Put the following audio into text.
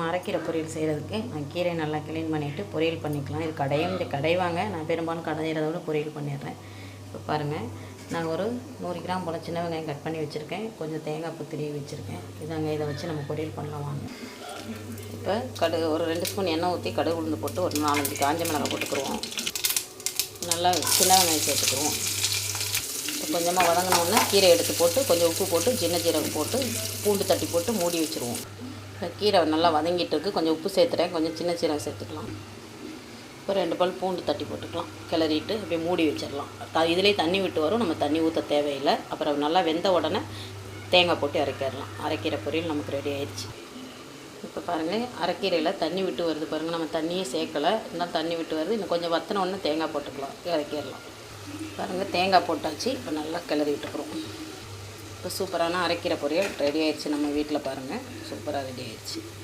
அரைக்கீரை பொரியல் செய்கிறதுக்கு நான் கீரை நல்லா க்ளீன் பண்ணிவிட்டு பொரியல் பண்ணிக்கலாம். இது கடைவாங்க, நான் பெரும்பாலும் கடையிறத விட பொரியல் பண்ணிடுறேன். இப்போ பாருங்கள், நான் ஒரு 100 கிராம் போல் சின்ன வெங்காயம் கட் பண்ணி வச்சுருக்கேன். கொஞ்சம் தேங்காய் பூ திருவி வச்சுருக்கேன். இதை வச்சு நம்ம பொரியல் பண்ணலாம் வாங்க. இப்போ கடுகு ஒரு 2 ஸ்பூன் எண்ணெய் ஊற்றி கடுகு உளுந்து போட்டு ஒரு 4-5 காஞ்ச மிளகாய் போட்டுக்குருவோம். நல்லா சின்ன வெங்காயம் சேர்த்துக்குருவோம். கொஞ்சமாக வதங்கினோடனே கீரை எடுத்து போட்டு கொஞ்சம் உப்பு போட்டு சின்ன ஜீரகம் போட்டு பூண்டு தட்டி போட்டு மூடி வச்சுருவோம். கீரை நல்லா வதங்கிட்டு இருக்குது. கொஞ்சம் உப்பு சேர்த்துறேன், கொஞ்சம் சின்ன சீரகம் சேர்த்துக்கலாம். இப்போ 2 பல் பூண்டு தட்டி போட்டுக்கலாம். கிளறிட்டு அப்படியே மூடி வச்சிடலாம். இதிலே தண்ணி விட்டு வரும், நம்ம தண்ணி ஊற்ற தேவையில்லை. அப்புறம் நல்லா வெந்த உடனே தேங்காய் போட்டு அரைக்கிடலாம். அரைக்கீரை பொரியல் நமக்கு ரெடி ஆயிடுச்சு. இப்போ பாருங்கள், அரைக்கீரையில் தண்ணி விட்டு வருது பாருங்கள். நம்ம தண்ணியே சேர்க்கலை, இருந்தாலும் தண்ணி விட்டு வருது. இன்னும் கொஞ்சம் வற்றின உடனே தேங்காய் போட்டுக்கலாம், இறக்கிடலாம். பாருங்கள், தேங்காய் போட்டாச்சு. இப்போ நல்லா கிளறி விட்டுக்கிறோம். இப்போ சூப்பரான அரைக்கீரை பொரியல் ரெடி ஆயிடுச்சு. நம்ம வீட்டில் பாருங்கள், சூப்பராக ரெடி ஆயிடுச்சு.